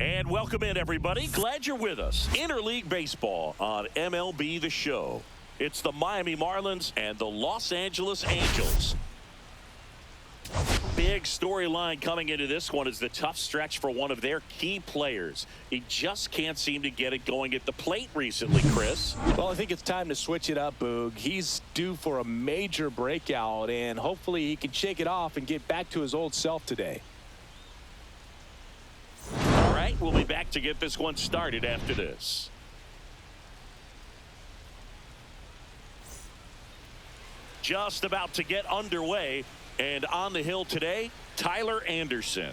And welcome in, everybody. Glad you're with us. Interleague Baseball on MLB The Show. It's the Miami Marlins and the Los Angeles Angels. Big storyline coming into this one is the tough stretch for one of their key players. He just can't seem to get it going at the plate recently, Chris. Well, I think it's time to switch it up, Boog. He's due for a major breakout, and hopefully he can shake it off and get back to his old self today. All right, we'll be back to get this one started after this. Just about to get underway, and on the hill today, Tyler Anderson.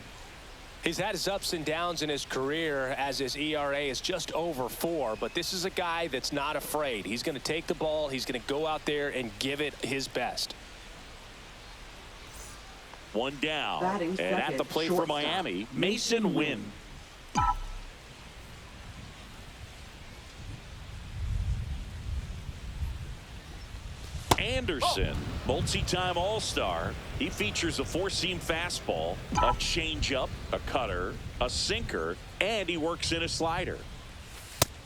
He's had his ups and downs in his career as his ERA is just over 4, but this is a guy that's not afraid. He's going to take the ball, he's going to go out there and give it his best. One down, and at the plate for Miami, Mason Wynn. Anderson, multi-time All-Star. He features a four-seam fastball, a changeup, a cutter, a sinker, and he works in a slider.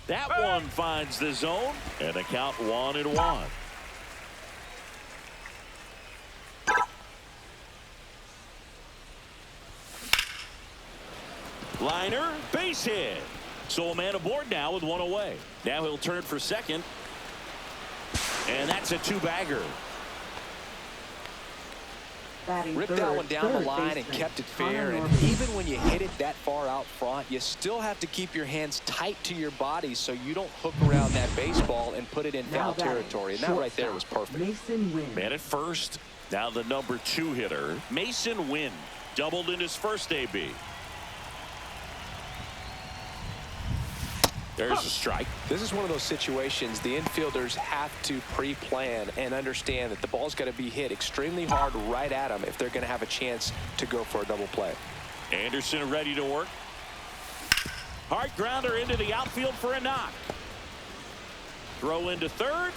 That one finds the zone, and a count 1-1. Liner, base hit. So a man aboard now with one away. Now he'll turn for second. And that's a two-bagger. Ripped that one down the line and kept it fair. And even when you hit it that far out front, you still have to keep your hands tight to your body so you don't hook around that baseball and put it in foul territory. And that right there was perfect. Man at first. Now the number 2 hitter, Mason Wynn, doubled in his first AB. There's a strike. This is one of those situations the infielders have to pre-plan and understand that the ball's got to be hit extremely hard right at them if they're going to have a chance to go for a double play. Anderson ready to work. Hard grounder into the outfield for a knock. Throw into third.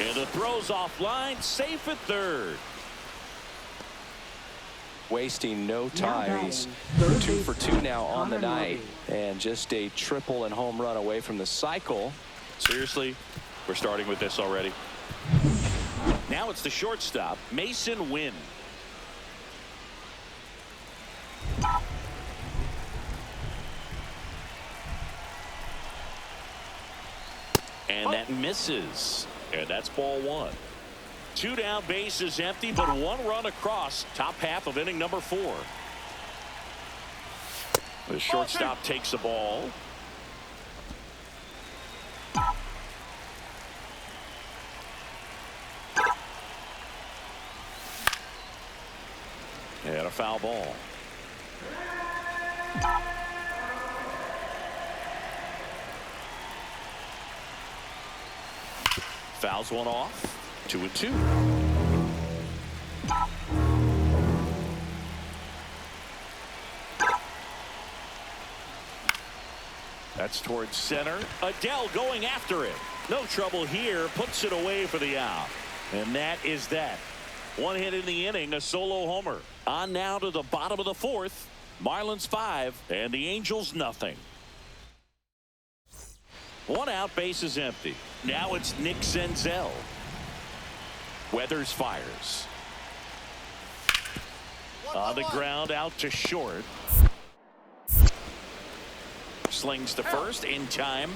And the throw's offline, safe at third. Wasting no time. He's 2 for 2 now on the night, and just a triple and home run away from the cycle. Seriously, we're starting with this already. Now it's the shortstop, Mason Wynn. And that misses, and that's ball 1. 2 down, bases empty, but 1 run across. Top half of inning number 4. The shortstop takes the ball. And a foul ball. Fouls one off. 2-2. That's towards center. Adele going after it. No trouble here. Puts it away for the out. And that is that. 1 hit in the inning, a solo homer. On now to the bottom of the 4th. Marlins 5 and the Angels nothing. 1 out, bases empty. Now it's Nick Senzel. Weathers fires. On the ground, out to short. Slings to first in time.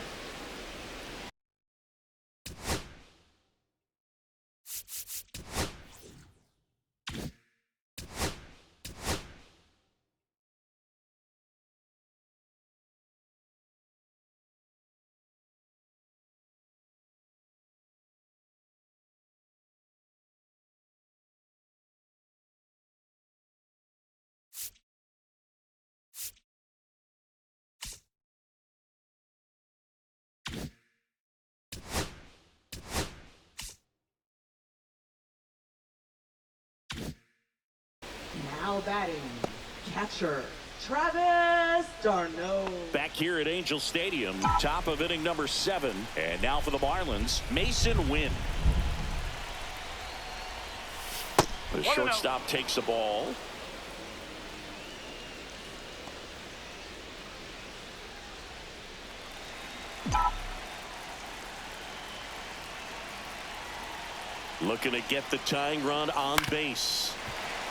Now batting, catcher, Travis d'Arnaud. Back here at Angel Stadium, top of inning number 7. And now for the Marlins, Mason Wynn. The shortstop takes the ball. Looking to get the tying run on base.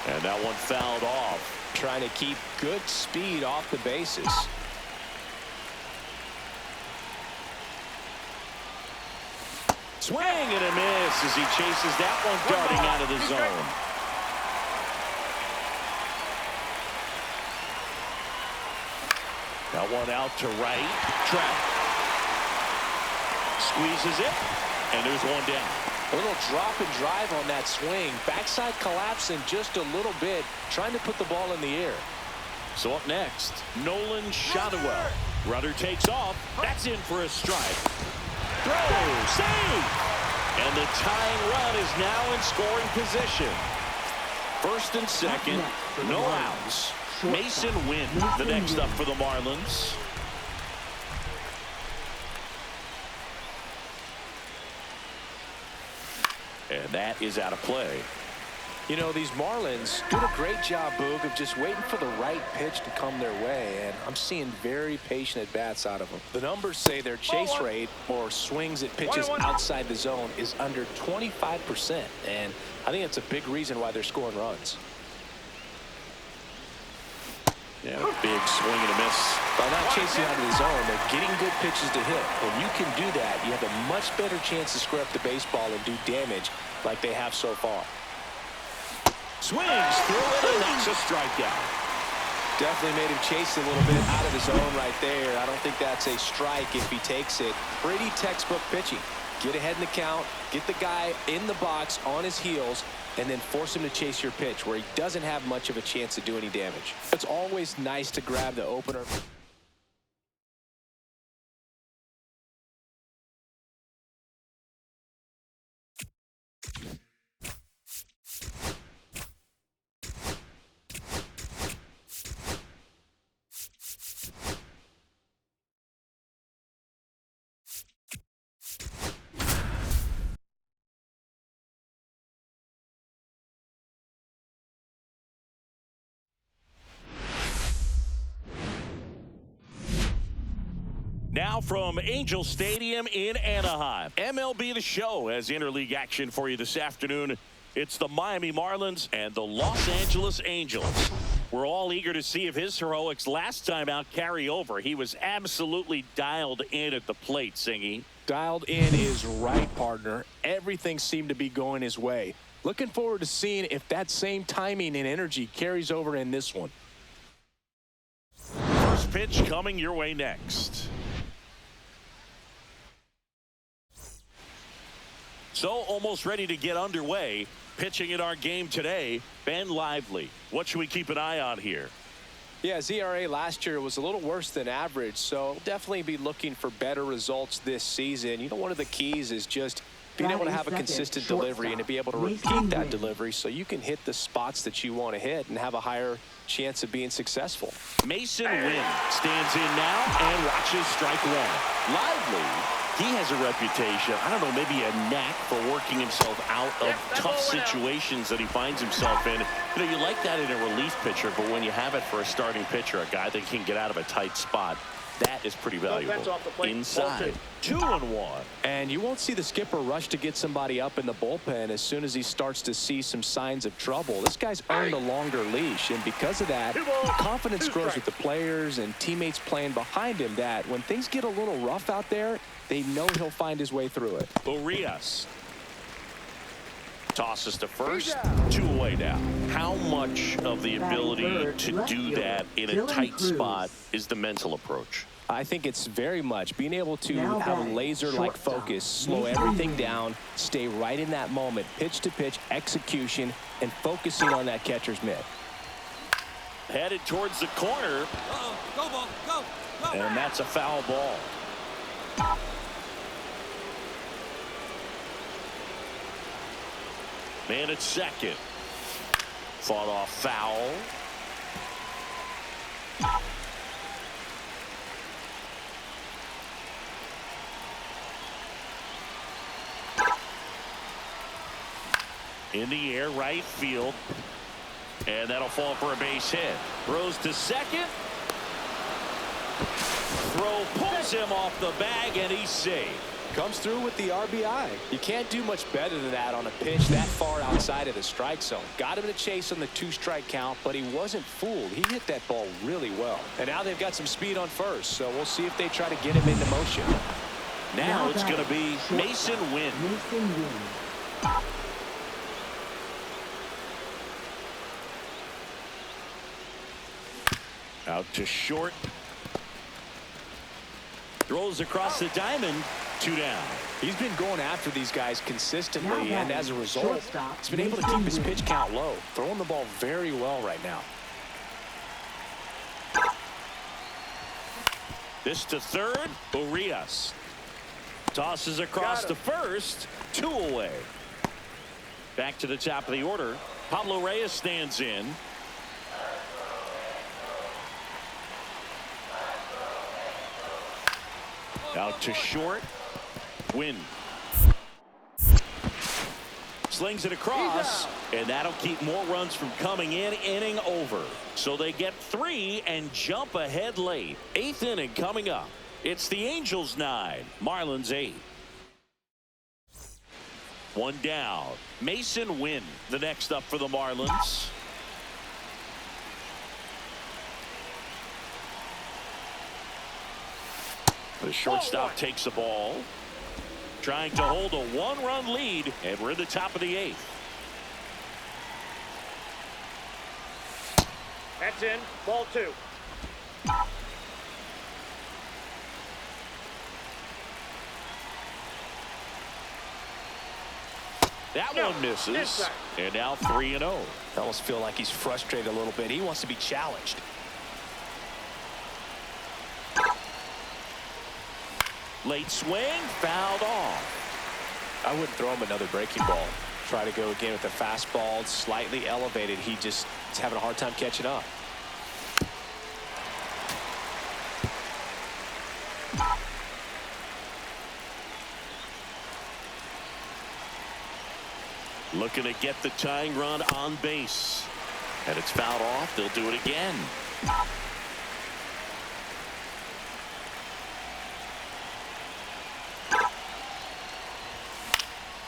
And that one fouled off. Trying to keep good speed off the bases. Swing and a miss as he chases that one darting out of the zone. That one out to right. Trout squeezes it, and there's one down. A little drop and drive on that swing. Backside collapsing just a little bit, trying to put the ball in the air. So up next, Nolan Shotwell. Rudder takes off. That's in for a strike. Throw, save! And the tying run is now in scoring position. First and second, no outs. Mason Wynn, the next up for the Marlins. And that is out of play. You know, these Marlins doing a great job, Boog, of just waiting for the right pitch to come their way, and I'm seeing very patient at-bats out of them. The numbers say their chase rate, or swings at pitches outside the zone, is under 25%, and I think that's a big reason why they're scoring runs. Yeah, big swing and a miss. By not chasing out of the zone, they're getting good pitches to hit. When you can do that, you have a much better chance to square up the baseball and do damage like they have so far. Swings through it and knocks a strikeout. Definitely made him chase a little bit out of the zone right there. I don't think that's a strike if he takes it. Pretty textbook pitching. Get ahead in the count, get the guy in the box on his heels, and then force him to chase your pitch where he doesn't have much of a chance to do any damage. It's always nice to grab the opener. Now from Angel Stadium in Anaheim, MLB The Show has interleague action for you this afternoon. It's the Miami Marlins and the Los Angeles Angels. We're all eager to see if his heroics last time out carry over. He was absolutely dialed in at the plate, Singy. Dialed in is right, partner. Everything seemed to be going his way. Looking forward to seeing if that same timing and energy carries over in this one. First pitch coming your way next. So almost ready to get underway. Pitching in our game today, Ben Lively. What should we keep an eye on here? Yeah, ERA last year was a little worse than average, so definitely be looking for better results this season. You know, one of the keys is just being able to have a consistent delivery and to be able to repeat that delivery so you can hit the spots that you want to hit and have a higher chance of being successful. Mason Wynn stands in now and watches strike one. Lively, he has a reputation, I don't know, maybe a knack for working himself out of tough situations that he finds himself in. You know, you like that in a relief pitcher, but when you have it for a starting pitcher, a guy that can get out of a tight spot, that is pretty valuable. Inside, 2-1. And you won't see the skipper rush to get somebody up in the bullpen as soon as he starts to see some signs of trouble. This guy's earned a longer leash, and because of that, confidence grows with the players and teammates playing behind him that when things get a little rough out there, they know he'll find his way through it. Urias tosses to first, 2 away now. How much of the ability to do that in a tight spot is the mental approach? I think it's very much being able to have a laser-like focus, slow everything down, stay right in that moment, pitch-to-pitch execution, and focusing on that catcher's mitt. Headed towards the corner. Go ball, go. And that's a foul ball. Man at second. Fought off foul. In the air, right field. And that'll fall for a base hit. Throws to second. Throw pulls him off the bag, and he's safe. Comes through with the RBI. You can't do much better than that on a pitch that far outside of the strike zone. Got him to chase on the 2-strike count, but he wasn't fooled. He hit that ball really well. And now they've got some speed on first, so we'll see if they try to get him into motion. Now it's going to be Mason Wynn. Out to short. Throws across the diamond. 2 down. He's been going after these guys consistently, and as a result, he's been able to keep his pitch count low. Throwing the ball very well right now. This to third. Urias tosses across to first. 2 away. Back to the top of the order. Pablo Reyes stands in. Out to short. Win. Slings it across, and that'll keep more runs from coming in. Inning over. So they get 3 and jump ahead late. 8th inning coming up. It's the Angels 9, Marlins 8. 1 down. Mason Wynn, the next up for the Marlins. The shortstop takes the ball. Trying to hold a 1-run lead, and we're in the top of the 8th. That's in. Ball 2. That one misses. And now 3-0. I almost feel like he's frustrated a little bit. He wants to be challenged. Late swing, fouled off. I wouldn't throw him another breaking ball. Try to go again with the fastball. It's slightly elevated. He just is having a hard time catching up. Looking to get the tying run on base. And it's fouled off. They'll do it again.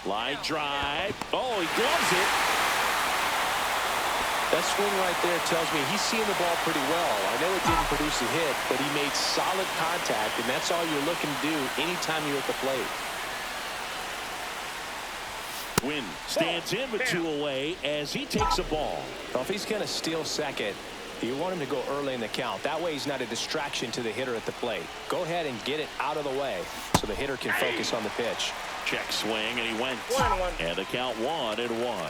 Line drive. Oh, he gloves it. That swing right there tells me he's seeing the ball pretty well. I know it didn't produce a hit, but he made solid contact, and that's all you're looking to do anytime you're at the plate. Wynn stands in with 2 away as he takes a ball. Well, if he's going to steal second, you want him to go early in the count. That way he's not a distraction to the hitter at the plate. Go ahead and get it out of the way so the hitter can focus on the pitch. Check swing, and he went. 1-1. And the count 1-1.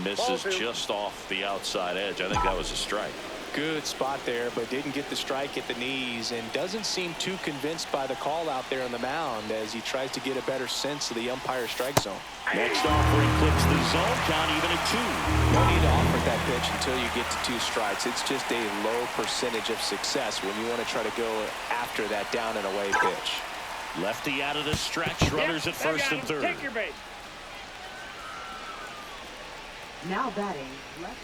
Misses just off the outside edge. I think that was a strike. Good spot there, but didn't get the strike at the knees, and doesn't seem too convinced by the call out there on the mound as he tries to get a better sense of the umpire's strike zone. Next offering clips the zone, count even at 2. No need to offer that pitch until you get to 2 strikes. It's just a low percentage of success when you want to try to go after that down and away pitch. Lefty out of the stretch, runners at first and third. Take your base. Now batting left.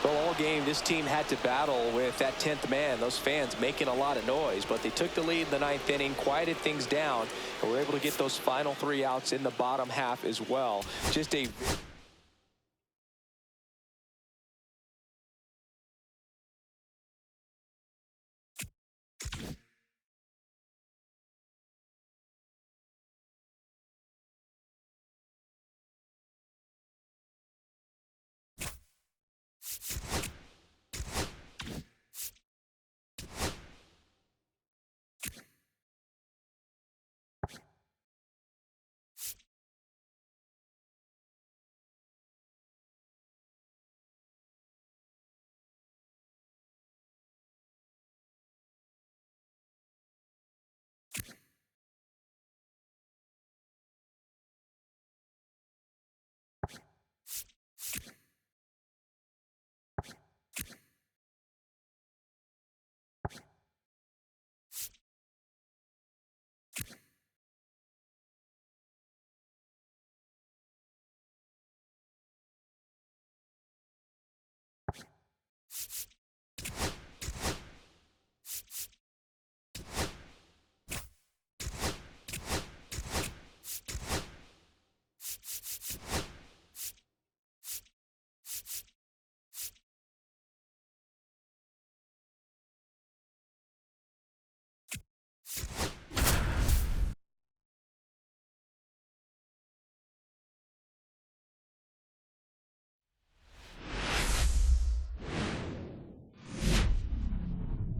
Well, all game, this team had to battle with that 10th man. Those fans making a lot of noise, but they took the lead in the 9th inning, quieted things down, and were able to get those final 3 outs in the bottom half as well. Just a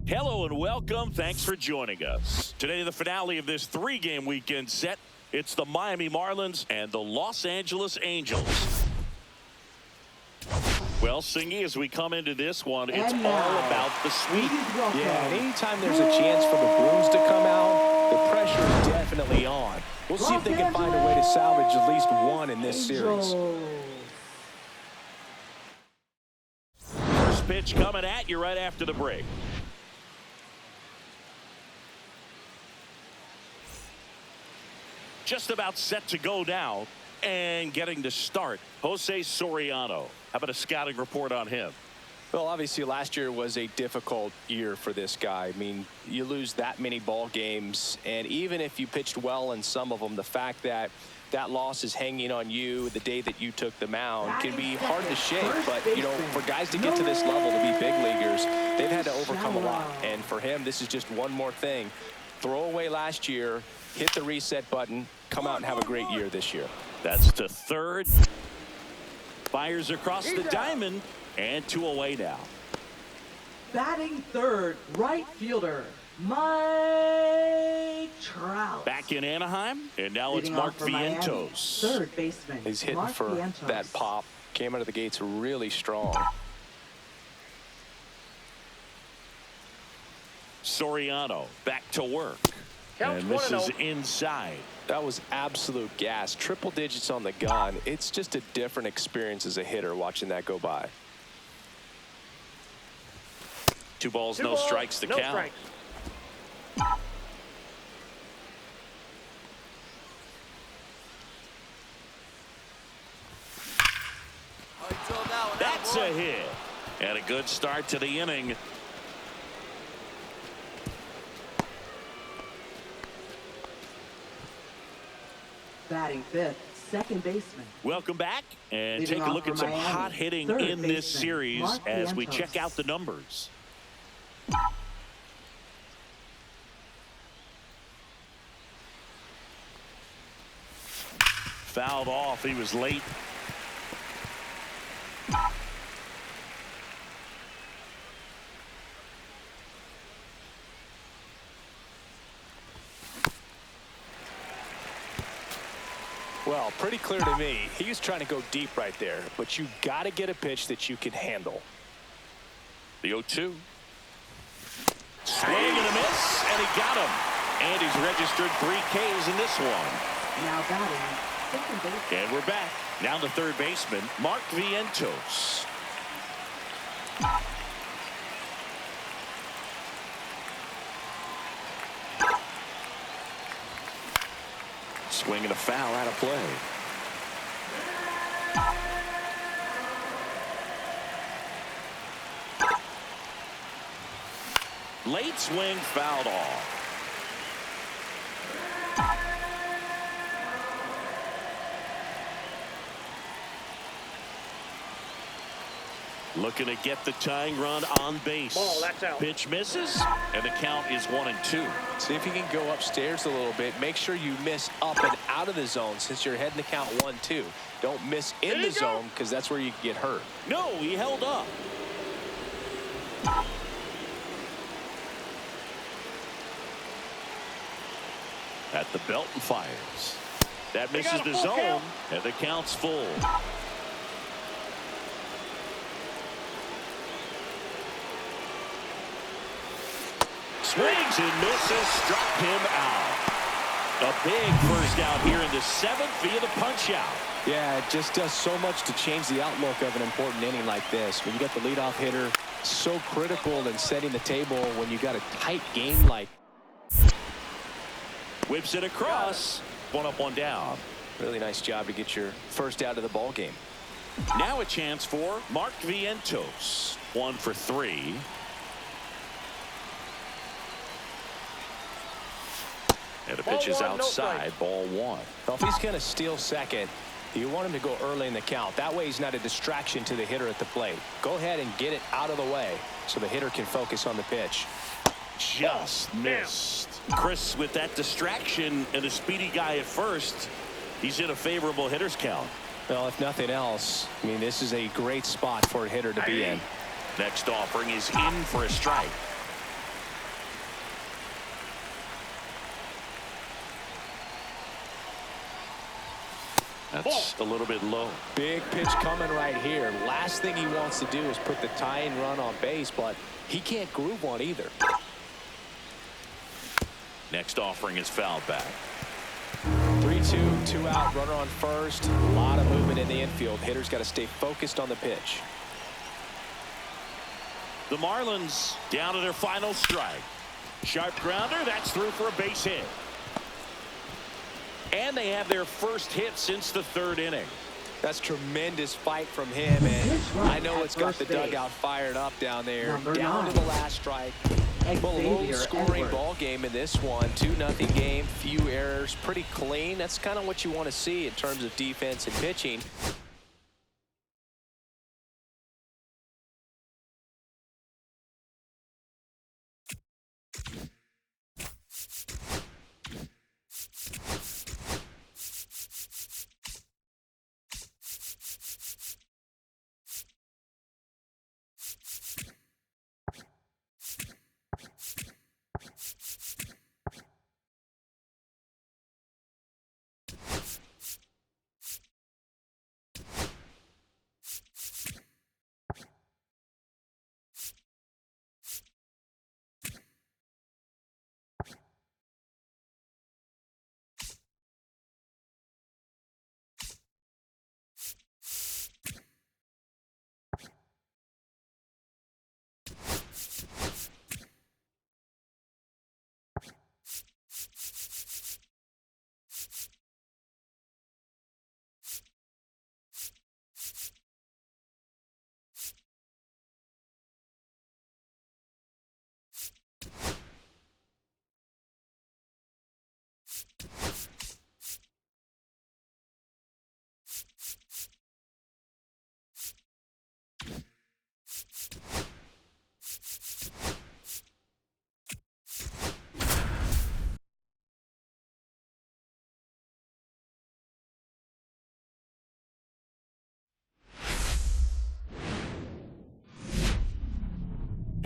Hello and welcome. Thanks for joining us. Today, the finale of this 3-game weekend set. It's the Miami Marlins and the Los Angeles Angels. Well, Singy, as we come into this one, it's all about the sweep. Yeah, and anytime there's a chance for the Brewers to come out, the pressure is definitely on. We'll see if they can find a way to salvage at least one in this series. First pitch coming at you right after the break. Just about set to go now and getting to start. Jose Soriano. How about a scouting report on him? Well, obviously last year was a difficult year for this guy. I mean, you lose that many ball games, and even if you pitched well in some of them, the fact that that loss is hanging on you the day that you took the mound can be hard to shake. But, you know, for guys to get to this level, to be big leaguers, they've had to overcome a lot. And for him, this is just one more thing. Throw away last year, hit the reset button, come out and have a great year this year. That's to third. Fires across the diamond, and 2 away now. Batting third, right fielder, Mike Trout. Back in Anaheim, and now it's Leading Mark off for Miami, Vientos. third baseman. He's hitting Mark for Vientos. that pop. Came out of the gates really strong. Soriano back to work. Count And this is 1-0. inside. That was absolute gas. Triple digits on the gun. It's just a different experience as a hitter watching that go by. 2 balls, 2 no balls, strikes to no count. strikes. That's a hit. And a good start to the inning. Batting fifth, second baseman. Welcome back, and Leading take a off look for at some Miami, hot hitting third in this baseman, series Mark as we Vientos. check out the numbers. Fouled off. He was late. Well, pretty clear to me. He was trying to go deep right there, but you got to get a pitch that you can handle. The 0-2. Swing and a miss, and he got him. And he's registered 3 Ks in this one. Now batting second baseman. And we're back. Now the third baseman, Mark Vientos. Swing and a foul out of play. Late swing, fouled off. Looking to get the tying run on base. Ball, that's out. Pitch misses, and the count is 1-2. See if you can go upstairs a little bit. Make sure you miss up and out of the zone since you're heading the count 1-2. Don't miss in the zone because that's where you can get hurt. No, he held up. At the belt and fires. That misses got a the full zone, count. and the count's full. Swings and misses, struck him out. A big first out here in the 7th via the punch out. Yeah, it just does so much to change the outlook of an important inning like this. When you got the leadoff hitter, so critical in setting the table when you got a tight game like. Whips it across. 1 up, 1 down. Really nice job to get your first out of the ball game. Now a chance for Mark Vientos. 1 for 3. And the pitch is Ball 1, no outside. strike. Ball 1. Well, if he's going to steal second, you want him to go early in the count. That way he's not a distraction to the hitter at the plate. Go ahead and get it out of the way so the hitter can focus on the pitch. Just missed. Chris, with that distraction and a speedy guy at first, he's in a favorable hitter's count. Well, if nothing else, I mean, this is a great spot for a hitter to be in. Next offering is in for a strike. That's a little bit low. Big pitch coming right here. Last thing he wants to do is put the tying run on base, but he can't groove one either. Next offering is fouled back. 3-2, 2 out, runner on first. A lot of movement in the infield. Hitter's got to stay focused on the pitch. The Marlins down to their final strike. Sharp grounder. That's through for a base hit. And they have their first hit since the third inning. That's tremendous fight from him, and I know it's got the dugout fired up down there. Down to the last strike. Well, a low-scoring ball game in this one. 2-0 game, few errors, pretty clean. That's kind of what you want to see in terms of defense and pitching.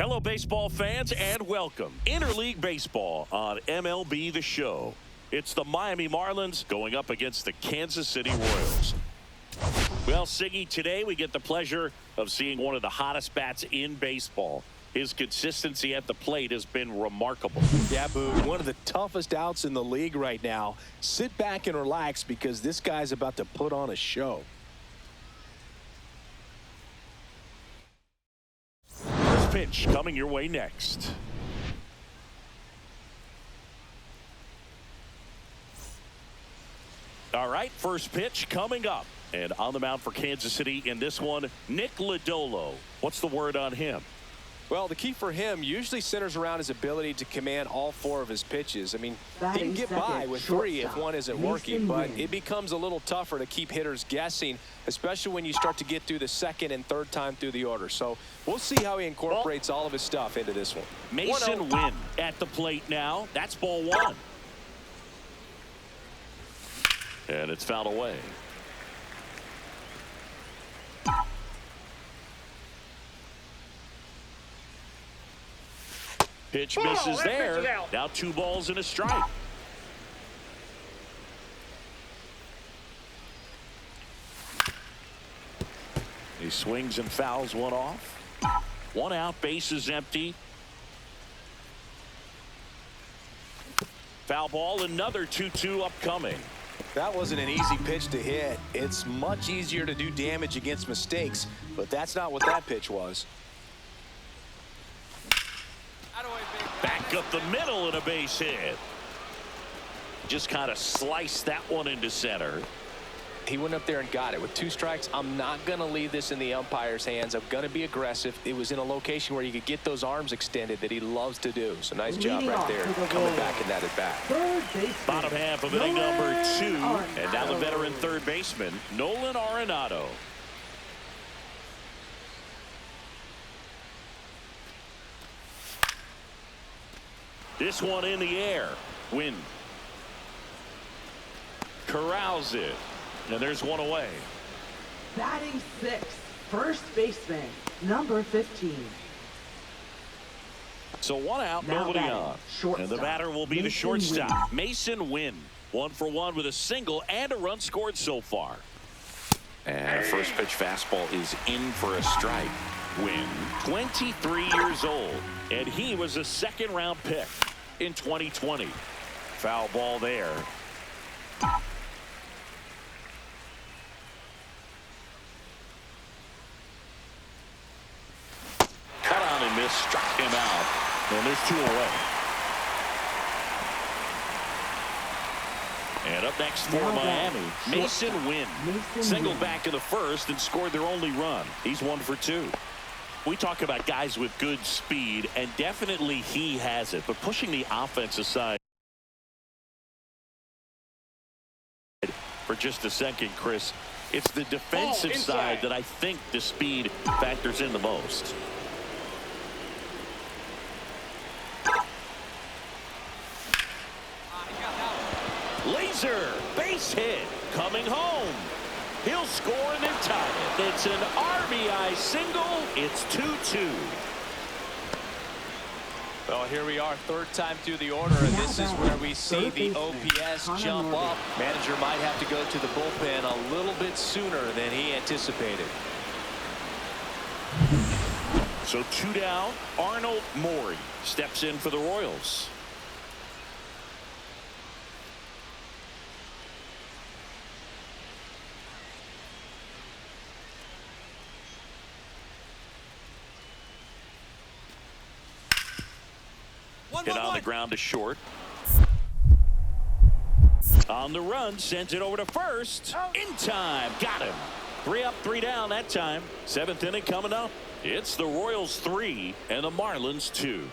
Hello, baseball fans, and welcome. Interleague Baseball on MLB The Show. It's the Miami Marlins going up against the Kansas City Royals. Well, Siggy, today we get the pleasure of seeing one of the hottest bats in baseball. His consistency at the plate has been remarkable. Yeah, Boog, one of the toughest outs in the league right now. Sit back and relax because this guy's about to put on a show. Pitch coming your way next. All right, first pitch coming up. And on the mound for Kansas City in this one, Nick Lodolo. What's the word on him? Well, the key for him usually centers around his ability to command all 4 of his pitches. I mean, he can get by with 3 if one isn't working, but it becomes a little tougher to keep hitters guessing, especially when you start to get through the second and third time through the order. So we'll see how he incorporates all of his stuff into this one. Mason Wynn at the plate now. That's ball 1. And it's fouled away. Pitch misses there. Now 2 balls and a strike. He swings and fouls one off. 1 out, base is empty. Foul ball, another 2-2 upcoming. That wasn't an easy pitch to hit. It's much easier to do damage against mistakes, but that's not what that pitch was. Back up the middle and a base hit. Just kind of sliced that one into center. He went up there and got it. With 2 strikes, I'm not going to leave this in the umpire's hands. I'm going to be aggressive. It was in a location where you could get those arms extended that he loves to do. So nice job right there coming back in that at bat. Bottom half of inning number 2. And now the veteran third baseman, Nolan Arenado. This one in the air. Win. Corrals it. And there's 1 away. Batting 6th, first baseman, number 15. So 1 out, nobody on. And the batter will be the shortstop, Mason Wynn. 1 for 1 with a single and a run scored so far. And a first pitch fastball is in for a strike. Win, 23 years old, and he was a second-round pick in 2020. Foul ball there. Cut on and miss, struck him out, and there's 2 away. And up next for Miami, Mason Wynn. Singled back in the first and scored their only run. He's 1 for 2. We talk about guys with good speed, and definitely he has it. But pushing the offense aside for just a second, Chris, it's the defensive side that I think the speed factors in the most. Laser, base hit, coming home. He'll score and then tie it. It's an RBI single. It's 2-2. Well, here we are, third time through the order, and this is where we see the OPS jump up. Manager might have to go to the bullpen a little bit sooner than he anticipated. So 2 down. Arnold Morey steps in for the Royals. Hit on the ground to short. On the run, sends it over to first. In time, got him. 3 up, 3 down that time. 7th inning coming up. It's the Royals 3 and the Marlins 2.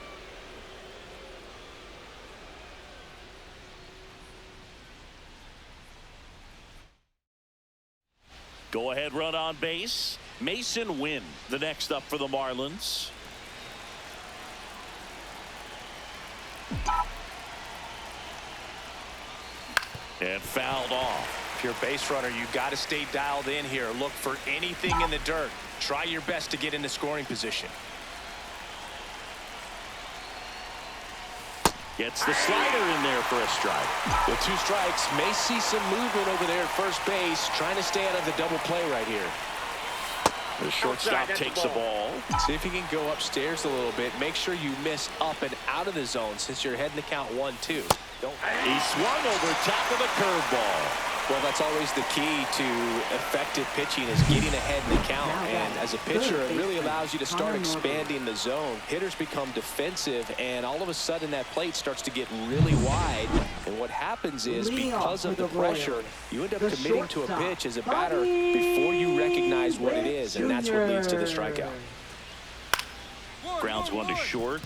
Go ahead run on base. Mason Wynn, the next up for the Marlins. And fouled off. If you're a base runner, you've got to stay dialed in here. Look for anything in the dirt. Try your best to get into scoring position. Gets the slider in there for a strike. With 2 strikes, may see some movement over there at first base, trying to stay out of the double play right here. The shortstop takes the ball. See if you can go upstairs a little bit. Make sure you miss up and out of the zone since you're heading to count 1-2. He swung over top of the curveball. Well, that's always the key to effective pitching, is getting ahead in the count. And as a pitcher, it really allows you to start expanding the zone. Hitters become defensive, and all of a sudden that plate starts to get really wide. And what happens is, because of the pressure, you end up committing to a pitch as a batter before you recognize what it is, and that's what leads to the strikeout. Grounds 1 to short.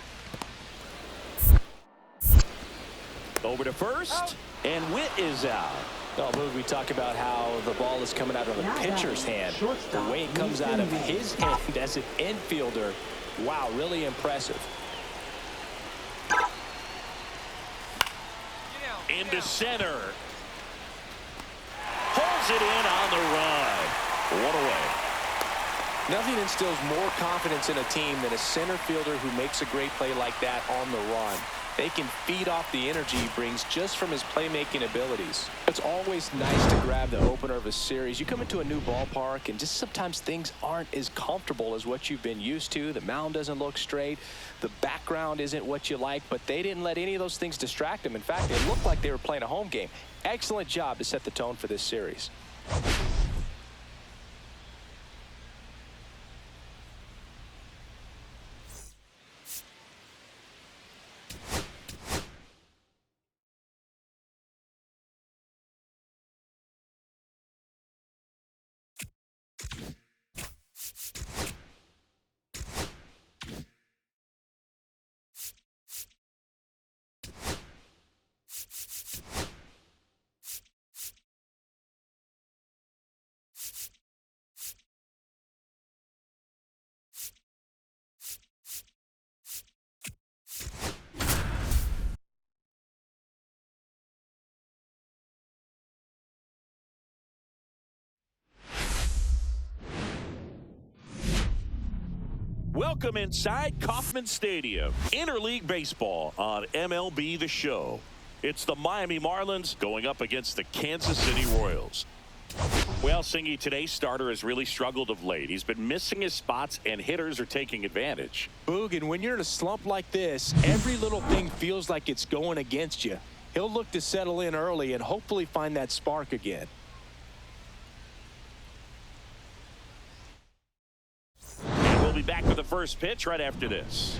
Over to first, and Witt is out. Well, Boog, we talk about how the ball is coming out of the pitcher's hand. The way it comes out of his hand as an infielder, wow, really impressive. Into center. Pulls it in on the run. 1 away. Nothing instills more confidence in a team than a center fielder who makes a great play like that on the run. They can feed off the energy he brings just from his playmaking abilities. It's always nice to grab the opener of a series. You come into a new ballpark, and just sometimes things aren't as comfortable as what you've been used to. The mound doesn't look straight. The background isn't what you like, but they didn't let any of those things distract them. In fact, it looked like they were playing a home game. Excellent job to set the tone for this series. Welcome inside Kauffman Stadium. Interleague Baseball on MLB The Show. It's the Miami Marlins going up against the Kansas City Royals. Well, Singy, today's starter has really struggled of late. He's been missing his spots, and hitters are taking advantage. Boog, and when you're in a slump like this, every little thing feels like it's going against you. He'll look to settle in early and hopefully find that spark again. And we'll be back with the first pitch right after this.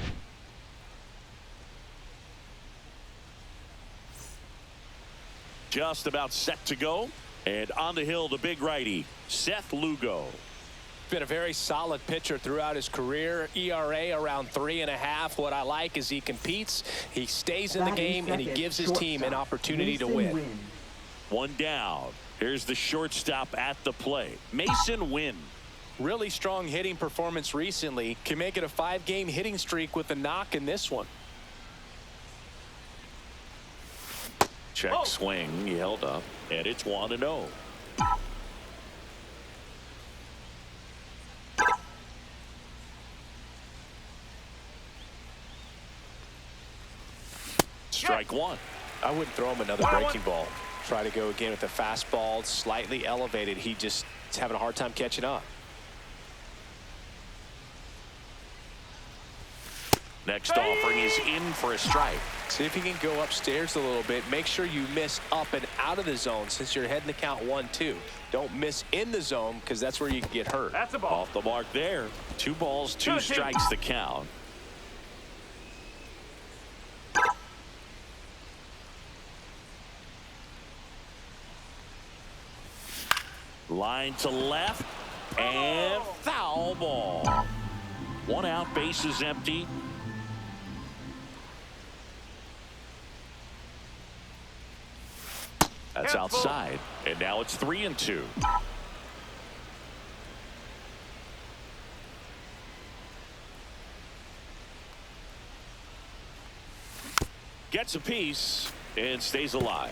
Just about set to go. And on the hill, the big righty, Seth Lugo. Been a very solid pitcher throughout his career. ERA around 3.5. What I like is he competes, he stays in the game, and he gives his team an opportunity to win. One down. Here's the shortstop at the plate, Mason Wynn. Really strong hitting performance recently. Can make it a 5-game hitting streak with a knock in this one. Check swing. He held up. And it's 1-0. Strike one. I wouldn't throw him another breaking ball. Try to go again with the fastball, slightly elevated. He just is having a hard time catching up. Next offering is in for a strike. See if he can go upstairs a little bit. Make sure you miss up and out of the zone since you're heading to count 1-2. Don't miss in the zone because that's where you can get hurt. That's a ball. Off the mark there. 2 balls, 2 strikes the count. Line to left and foul ball. 1 out, bases empty. That's outside, and now it's 3-2. Gets a piece and stays alive.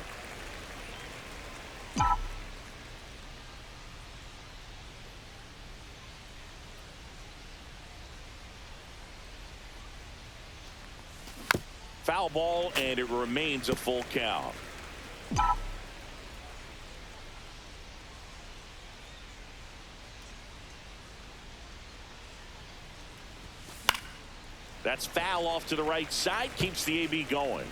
Foul ball, and it remains a full count. That's foul off to the right side, keeps the AB going.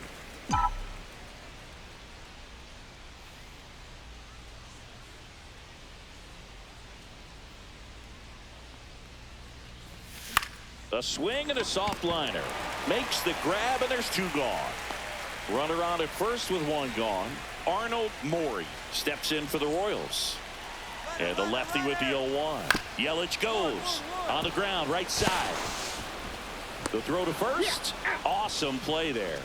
A swing and a soft liner. Makes the grab, and there's 2 gone. Runner on at first with 1 gone. Arnold Morey steps in for the Royals. And the lefty with the 0-1. Yelich goes on the ground, right side. The throw to first. Awesome play there.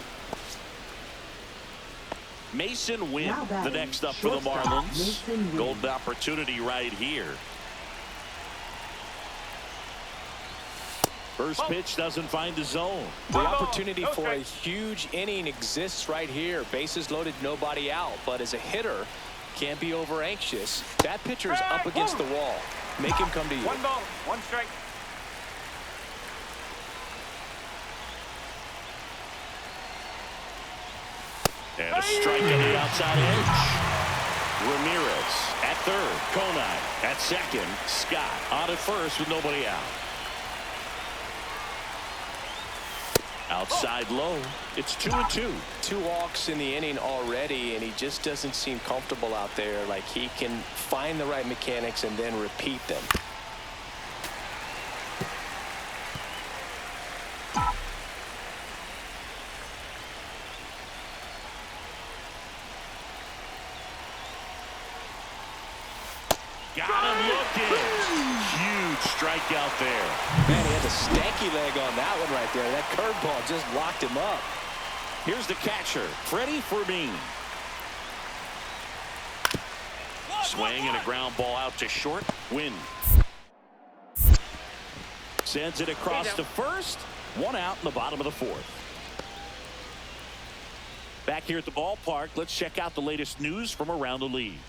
Mason Wynn, the next up for the Marlins. Golden opportunity right here. First pitch doesn't find the zone. The opportunity for a huge inning exists right here. Bases loaded, nobody out. But as a hitter, can't be over anxious. That pitcher is up against the wall. Make him come to you. 1 ball, 1 strike. And a strike on the outside edge. Ramirez at third. Conine at second. Scott on at first with nobody out. Outside low. It's 2-2. 2 walks in the inning already, and he just doesn't seem comfortable out there. Like he can find the right mechanics and then repeat them. Got him looking. Huge strikeout there. Man, he had the stanky leg on that one right there. That curveball just locked him up. Here's the catcher, Freddie Fermin. Swing and a ground ball out to short. Win. Sends it across to first. 1 out in the bottom of the 4th. Back here at the ballpark, let's check out the latest news from around the league.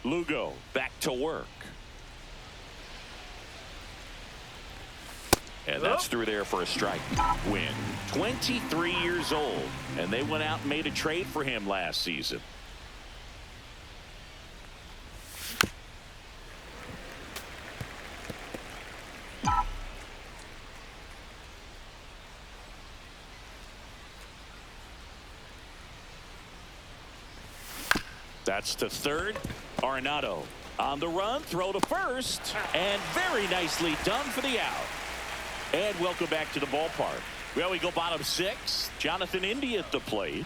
Lugo back to work. And that's through there for a strike. Win. 23 years old. And they went out and made a trade for him last season. That's to third. Arenado on the run, throw to first, and very nicely done for the out. And welcome back to the ballpark. Well, we go bottom six. Jonathan India at the plate.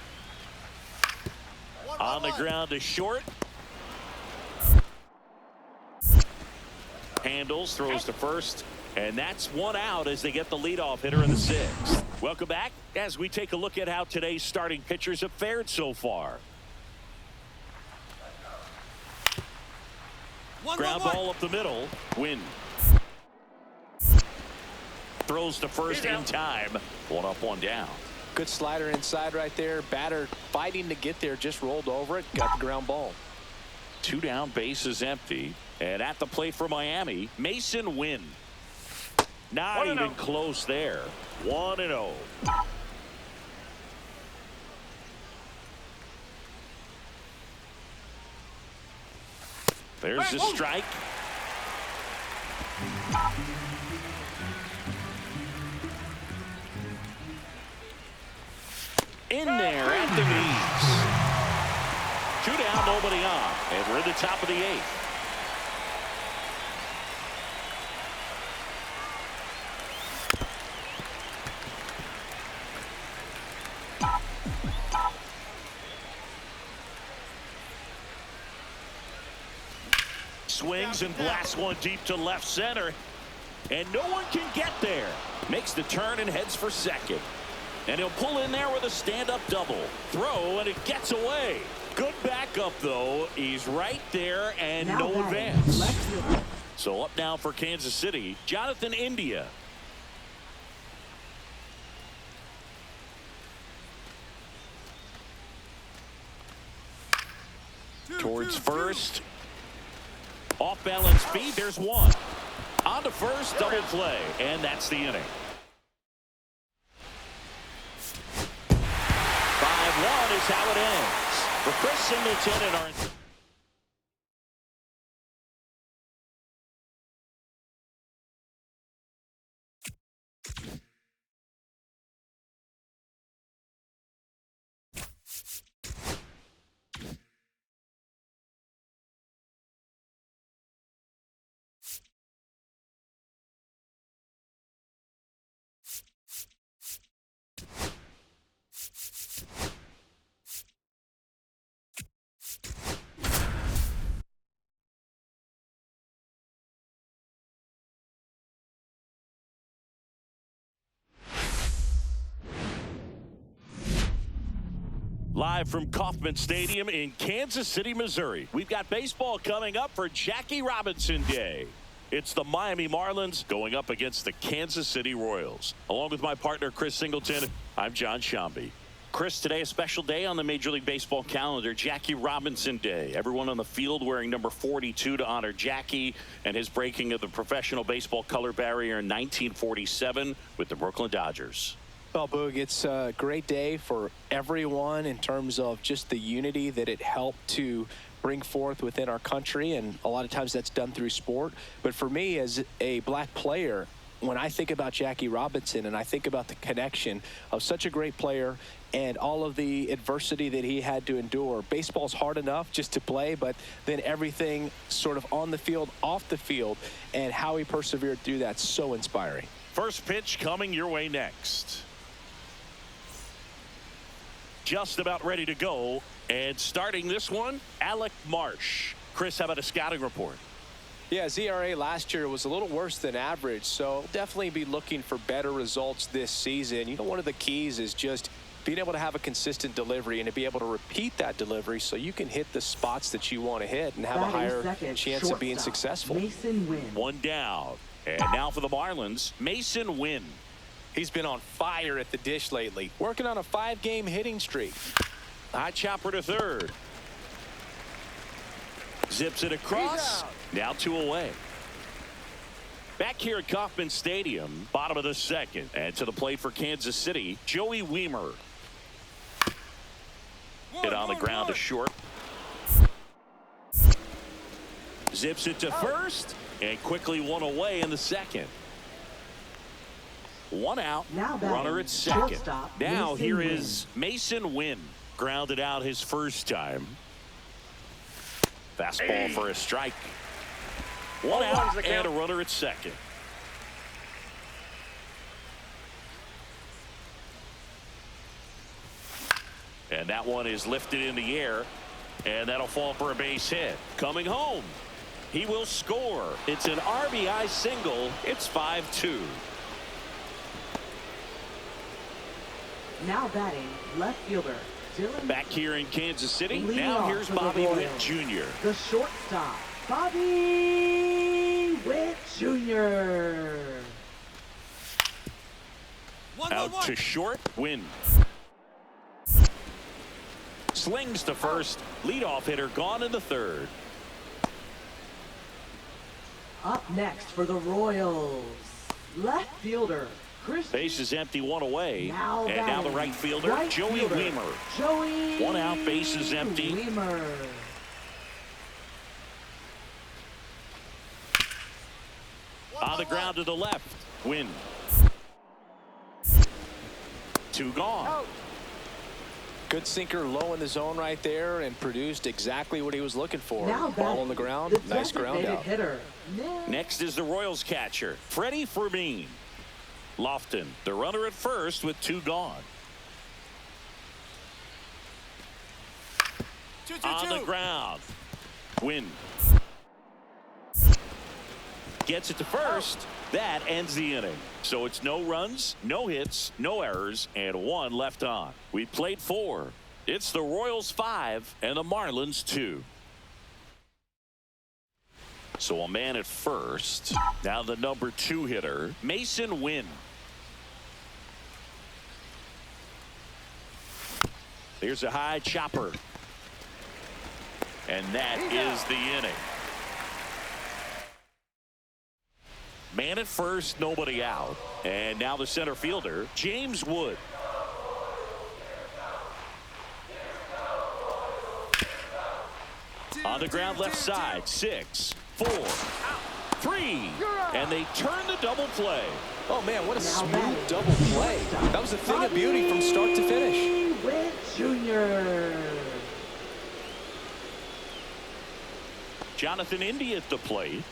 On the ground to short. Handles, throws to first, and that's one out as they get the leadoff hitter in the sixth. Welcome back as we take a look at how today's starting pitchers have fared so far. Ground ball up the middle. Win. Throws to first in time. One up, one down. Good slider inside right there. Batter fighting to get there. Just rolled over it. Got the ground ball. 2 down, bases empty. And at the plate for Miami, Mason Wynn. Not even close there. 1-0. There's a strike. In there at the knees. 2 down, nobody on. And we're at the top of the 8th. Swings and blasts one deep to left center. And no one can get there. Makes the turn and heads for second. And he'll pull in there with a stand-up double. Throw, and it gets away. Good backup, though. He's right there, and no advance. So up now for Kansas City, Jonathan India. Towards first. Off balance feet. There's one. On to first, double play, and that's the inning. 5-1 is how it ends. For Chris Singleton and our live from Kauffman Stadium in Kansas City, Missouri. We've got baseball coming up for Jackie Robinson Day. It's the Miami Marlins going up against the Kansas City Royals. Along with my partner, Chris Singleton, I'm John Shambi. Chris, today a special day on the Major League Baseball calendar, Jackie Robinson Day. Everyone on the field wearing number 42 to honor Jackie and his breaking of the professional baseball color barrier in 1947 with the Brooklyn Dodgers. Well, Boog, it's a great day for everyone in terms of just the unity that it helped to bring forth within our country, and a lot of times that's done through sport. But for me, as a black player, when I think about Jackie Robinson and I think about the connection of such a great player and all of the adversity that he had to endure, baseball's hard enough just to play, but then everything sort of on the field, off the field, and how he persevered through that, so inspiring. First pitch coming your way next. Just about ready to go, and starting this one, Alec Marsh. Chris, how about a scouting report? Yeah, his ERA last year was a little worse than average, so definitely be looking for better results this season. You know, one of the keys is just being able to have a consistent delivery and to be able to repeat that delivery so you can hit the spots that you want to hit and have a higher chance of being successful. Mason Wynn. 1 down. And now for the Marlins, Mason Wynn. He's been on fire at the dish lately, working on a 5-game hitting streak. High chopper to third. Zips it across. Now 2 away. Back here at Kauffman Stadium, bottom of the second. And to the plate for Kansas City, Joey Weimer. Hit on the ground to short. Zips it to first. And quickly one away in the second. One out. Runner at second. Now here is Mason Wynn. Grounded out his first time. Fastball for a strike. One out and a runner at second. And that one is lifted in the air. And that'll fall for a base hit. Coming home. He will score. It's an RBI single. It's 5-2. Now batting, left fielder, Dylan. Back here in Kansas City. Now here's Bobby Witt Jr. The shortstop, Bobby Witt Jr. Out to short. Win. Slings to first. Leadoff hitter gone in the third. Up next for the Royals, left fielder. Base is empty, one away. Now the right fielder, Joey Weimer. One out, base is empty. Weimer. On the ground to the left. Win. Two gone. Good sinker low in the zone right there and produced exactly what he was looking for. Now ball on the ground. Nice ground out. Hitter. Next is the Royals catcher, Freddie Fermin. Lofton, the runner at first with two gone. On the ground. Win. Gets it to first. That ends the inning. So it's no runs, no hits, no errors, and one left on. We played 4. It's the Royals 5 and the Marlins 2. So a man at first. Now the number 2 hitter, Mason Wynn. There's a high chopper. And that is the inning. Man at first, nobody out. And now the center fielder, James Wood. On the ground left side, 6, 4, 3. And they turn the double play. Oh, man, what a smooth double play. That was a thing of beauty from start to finish. Witt Jr. Jonathan Indy at the plate.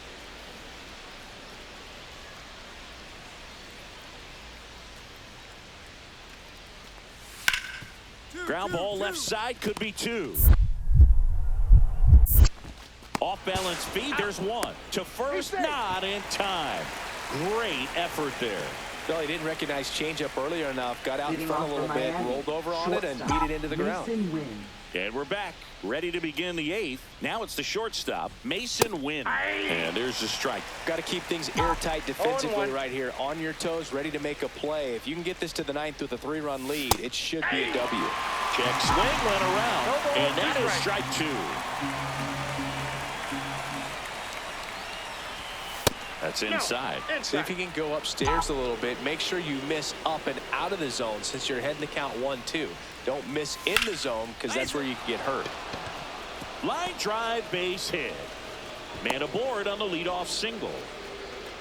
Ground ball left side, could be 2. Off balance feed, there's 1. To first, not in time. Great effort there. Well, he didn't recognize changeup earlier enough. Got out in front a little bit, rolled over on it, and beat it into the ground. And we're back, ready to begin the 8th. Now it's the shortstop, Mason Wynn. And there's the strike. Got to keep things airtight defensively right here. On your toes, ready to make a play. If you can get this to the 9th with a 3-run lead, it should be a W. Check swing, went around. And that is strike 2. That's inside. See if you can go upstairs a little bit. Make sure you miss up and out of the zone since you're heading to count 1-2. Don't miss in the zone because that's where you can get hurt. Line drive, base hit. Man aboard on the leadoff single.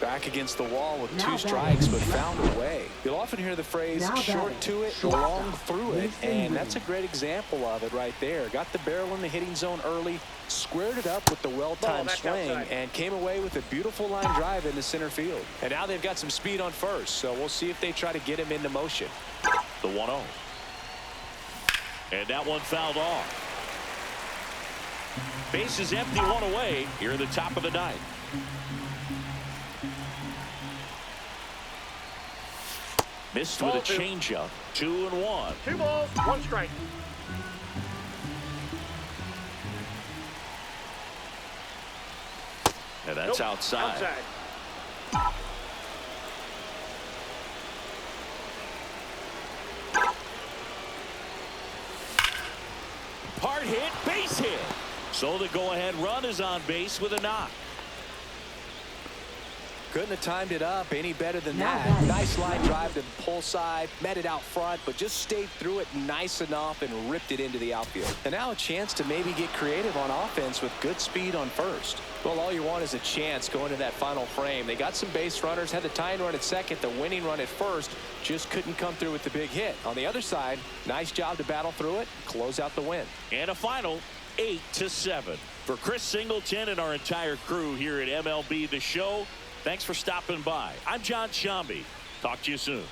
Back against the wall with 2 strikes, but found a way. You'll often hear the phrase short to it, long through it, and that's a great example of it right there. Got the barrel in the hitting zone early, squared it up with the well-timed swing, and came away with a beautiful line drive into center field. And now they've got some speed on first, so we'll see if they try to get him into motion. The 1-0. And that one fouled off. Base is empty, 1 away here at the top of the 9th. Missed with a changeup. 2-1. 2 balls, 1 strike. And that's outside. Hard hit, base hit. So the go-ahead run is on base with a knock. Couldn't have timed it up any better than Now that. batting, Nice line right. drive to the pull side, met it out front, but just stayed through it nice enough and ripped it into the outfield. And now a chance to maybe get creative on offense with good speed on first. Well, all you want is a chance going to that final frame. They got some base runners, had the tying run at second, the winning run at first, just couldn't come through with the big hit. On the other side, nice job to battle through it, close out the win. And a final 8-7. For Chris Singleton and our entire crew here at MLB The Show, thanks for stopping by. I'm John Shambi. Talk to you soon.